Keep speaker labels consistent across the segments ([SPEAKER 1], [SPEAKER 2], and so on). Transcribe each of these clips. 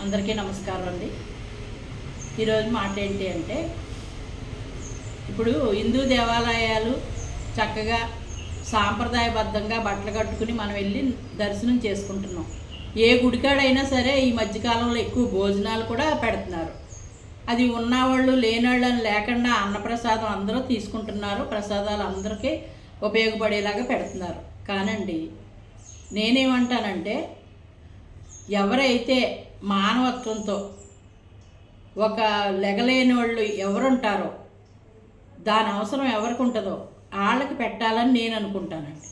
[SPEAKER 1] అందరికీ నమస్కారం అండి. ఈరోజు మాట ఏంటి అంటే, ఇప్పుడు హిందూ దేవాలయాలు చక్కగా సాంప్రదాయబద్ధంగా బట్టలు కట్టుకుని మనం వెళ్ళి దర్శనం చేసుకుంటున్నాం. ఏ గుడికాడైనా సరే ఈ మధ్యకాలంలో ఎక్కువ భోజనాలు కూడా పెడుతున్నారు. అది ఉన్నవాళ్ళు లేనివాళ్ళు అని లేకుండా అన్నప్రసాదం అందరూ తీసుకుంటున్నారు. ప్రసాదాలు అందరికీ ఉపయోగపడేలాగా పెడుతున్నారు. కానండి, నేనేమంటానంటే, ఎవరైతే మానవత్వంతో ఒక లెగలేని వాళ్ళు ఎవరుంటారో, దాని అవసరం ఎవరికి ఉంటుందో వాళ్ళకి పెట్టాలని నేను అనుకుంటానండి.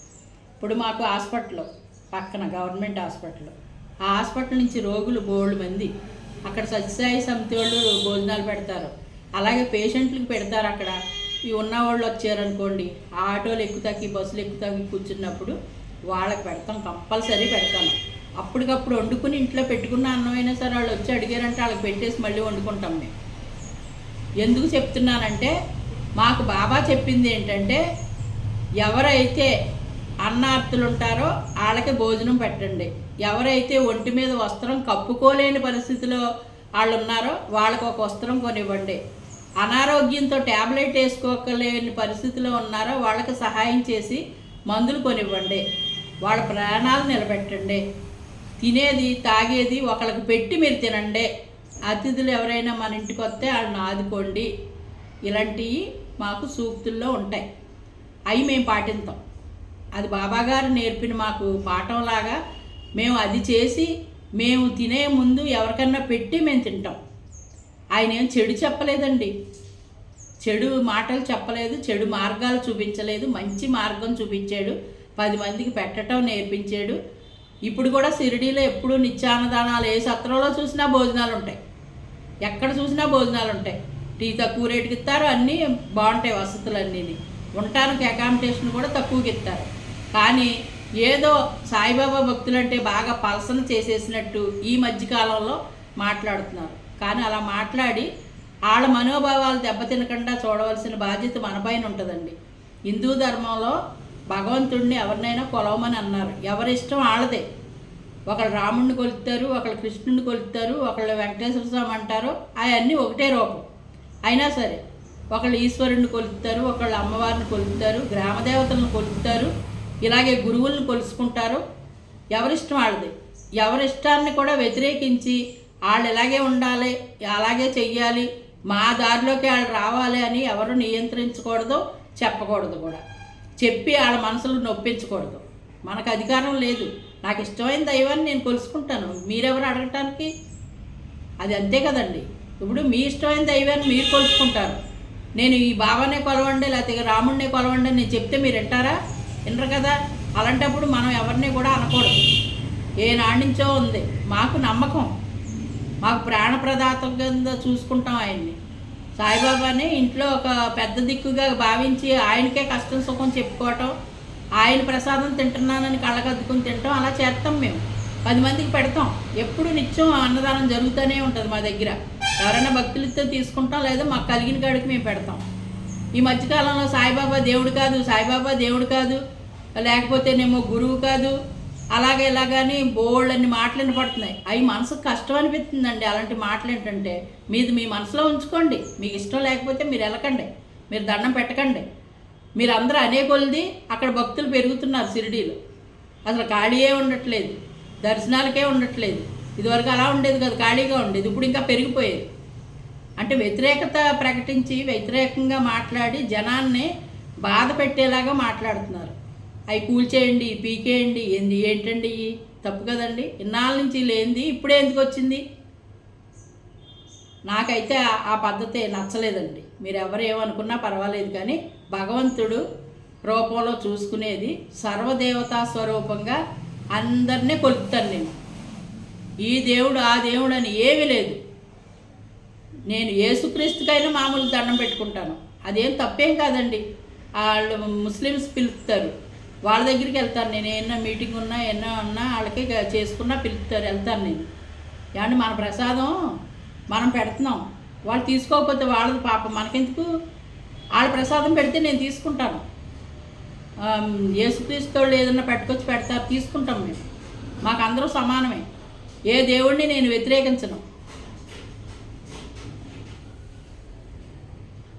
[SPEAKER 1] ఇప్పుడు మాకు హాస్పిటల్ పక్కన గవర్నమెంట్ హాస్పిటల్, ఆ హాస్పిటల్ నుంచి రోగులు బోల్డ్ మంది అక్కడ సత్యసాయి సమితి వాళ్ళు భోజనాలు పెడతారు. అలాగే పేషెంట్లకు పెడతారు. అక్కడ ఈ ఉన్నవాళ్ళు వచ్చారనుకోండి, ఆ ఆటోలు ఎక్కుతాకి బస్సులు ఎక్కుతాకి కూర్చున్నప్పుడు వాళ్ళకి పెడతాం, కంపల్సరీ పెడతాను. అప్పటికప్పుడు వండుకుని ఇంట్లో పెట్టుకున్న అన్నమైనా సరే వాళ్ళు వచ్చి అడిగారంటే వాళ్ళకి పెట్టేసి మళ్ళీ వండుకుంటాం మేము. ఎందుకు చెప్తున్నానంటే, మాకు బాబా చెప్పింది ఏంటంటే, ఎవరైతే అన్నార్తులు ఉంటారో వాళ్ళకి భోజనం పెట్టండి. ఎవరైతే ఒంటి మీద వస్త్రం కప్పుకోలేని పరిస్థితిలో వాళ్ళు ఉన్నారో వాళ్ళకి ఒక వస్త్రం కొనివ్వండి. అనారోగ్యంతో ట్యాబ్లెట్ వేసుకోలేని పరిస్థితిలో ఉన్నారో వాళ్ళకి సహాయం చేసి మందులు కొనివ్వండి. వాళ్ళ ప్రాణాలు నిలబెట్టండి. తినేది తాగేది ఒకళ్ళకి పెట్టి మీరు తినండి. అతిథులు ఎవరైనా మన ఇంటికి వస్తే వాళ్ళని ఆదుకోండి. ఇలాంటివి మాకు సూక్తుల్లో ఉంటాయి. అవి మేము పాటిస్తాం. అది బాబాగారు నేర్పిన మాకు పాఠంలాగా మేము అది చేసి మేము తినే ముందు ఎవరికన్నా పెట్టి మేము తింటాం. ఆయన ఏం చెడు చెప్పలేదండి, చెడు మాటలు చెప్పలేదు, చెడు మార్గాలు చూపించలేదు, మంచి మార్గం చూపించాడు. 10 మందికి పెట్టడం నేర్పించాడు. ఇప్పుడు కూడా షిరిడీలో ఎప్పుడు నిత్యాన్నదానాలు, ఏ సత్రంలో చూసినా భోజనాలు ఉంటాయి, ఎక్కడ చూసినా భోజనాలు ఉంటాయి. టీ తక్కువ రేటుకి ఇస్తారు, అన్నీ బాగుంటాయి వసతులన్నీ. ఉండటానికి అకామిడేషన్ కూడా తక్కువకి ఇస్తారు. కానీ ఏదో సాయిబాబా భక్తులంటే బాగా పలసన చేసేసినట్టు ఈ మధ్యకాలంలో మాట్లాడుతున్నారు. కానీ అలా మాట్లాడి వాళ్ళ మనోభావాలు దెబ్బతినకుండా చూడవలసిన బాధ్యత మనపైన ఉంటుందండి. హిందూ ధర్మంలో భగవంతుడిని ఎవరినైనా కొలవమని అన్నారు. ఎవరిష్టం వాళ్ళదే. ఒకళ్ళు రాముడిని కొలుస్తారు, ఒకళ్ళు కృష్ణుడిని కొలుస్తారు, ఒకళ్ళు వెంకటేశ్వర స్వామి అంటారు. అవన్నీ ఒకటే రూపం అయినా సరే ఒకళ్ళు ఈశ్వరుడిని కొలుస్తారు, ఒకళ్ళు అమ్మవారిని కొలుస్తారు, గ్రామదేవతలను కొలుస్తారు, ఇలాగే గురువులను కొలుసుకుంటారు. ఎవరిష్టం వాళ్ళది. ఎవరిష్టాన్ని కూడా వ్యతిరేకించి వాళ్ళు ఇలాగే ఉండాలి, అలాగే చెయ్యాలి, మా దారిలోకి వాళ్ళు రావాలి అని ఎవరు నియంత్రించకూడదు, చెప్పకూడదు కూడా. చెప్పి వాళ్ళ మనసులు నొప్పించకూడదు. మనకు అధికారం లేదు. నాకు ఇష్టమైన దైవాన్ని నేను కొలుసుకుంటాను, మీరెవరు అడగటానికి? అది అంతే కదండి. ఇప్పుడు మీ ఇష్టమైన దైవాన్ని మీరు కొలుసుకుంటారు. నేను ఈ బాబానే కొలవండి లేకపోతే రాముడినే కొలవండి అని నేను చెప్తే మీరు వింటారా? వినరు కదా. అలాంటప్పుడు మనం ఎవరిని కూడా అనకూడదు. ఏనాటి నుంచో ఉంది మాకు నమ్మకం, మాకు ప్రాణప్రదాత కింద చూసుకుంటాం ఆయన్ని. సాయిబాబాని ఇంట్లో ఒక పెద్ద దిక్కుగా భావించి ఆయనకే కష్టం సుఖం చెప్పుకోవటం, ఆయన ప్రసాదం తింటున్నానని కళ్ళకద్దుకుని తింటాం. అలా చేస్తాం మేము. 10 మందికి పెడతాం. ఎప్పుడు నిత్యం అన్నదానం జరుగుతూనే ఉంటుంది మా దగ్గర. ఎవరైనా భక్తులతో తీసుకుంటాం, లేదా మాకు కలిగిన కాడికి మేము పెడతాం. ఈ మధ్యకాలంలో సాయిబాబా దేవుడు కాదు, సాయిబాబా దేవుడు కాదు, లేకపోతేనేమో గురువు కాదు, అలాగే ఇలాగని బోల్డన్ని మాటలు వినపడుతున్నాయి. అవి మనసుకు కష్టం అనిపిస్తుందండి. అలాంటి మాటలు ఏంటంటే, మీది మీ మనసులో ఉంచుకోండి. మీకు ఇష్టం లేకపోతే మీరు వెళ్ళకండి, మీరు దండం పెట్టకండి. మీరు అందరూ అనే కొలిది అక్కడ భక్తులు పెరుగుతున్నారు. షిరిడీలో అసలు ఖాళీయే ఉండట్లేదు, దర్శనాలకే ఉండట్లేదు. ఇదివరకు అలా ఉండేది కదా, ఖాళీగా ఉండేది. ఇప్పుడు ఇంకా పెరిగిపోయేది. అంటే వ్యతిరేకత ప్రకటించి వ్యతిరేకంగా మాట్లాడి జనాన్ని బాధ పెట్టేలాగా మాట్లాడుతున్నారు. అవి కూల్చేయండి, పీకేయండి, ఏంటండి తప్పు కదండి. ఇన్నాళ్ళ నుంచి లేనిది ఇప్పుడే ఎందుకు వచ్చింది? నాకైతే ఆ పద్ధతి నచ్చలేదండి. మీరు ఎవరు ఏమనుకున్నా పర్వాలేదు, కానీ భగవంతుడు రూపంలో చూసుకునేది సర్వదేవతా స్వరూపంగా అందరినీ కొలుపుతాను నేను. ఈ దేవుడు ఆ దేవుడు అని ఏమీ లేదు. నేను యేసుక్రీస్తుకైనా మామూలు దండం పెట్టుకుంటాను, అదేం తప్పేం కాదండి. వాళ్ళు ముస్లిమ్స్ పిలుపుతారు, వాళ్ళ దగ్గరికి వెళ్తాను నేను. ఏమన్నా మీటింగ్ ఉన్నా ఏమన్నా ఉన్నా వాళ్ళకి చేసుకున్నా పిలుపుతారు, వెళ్తాను నేను. ఏమంటే మన ప్రసాదం మనం పెడుతున్నాం, వాళ్ళు తీసుకోకపోతే వాళ్ళది పాపం, మనకెందుకు? వాళ్ళ ప్రసాదం పెడితే నేను తీసుకుంటాను. యేసుక్రీస్తు వాళ్ళు ఏదన్నా పెట్టుకొచ్చి పెడతారు, తీసుకుంటాం మేము. మాకు అందరూ సమానమే. ఏ దేవుడిని నేను వ్యతిరేకించను.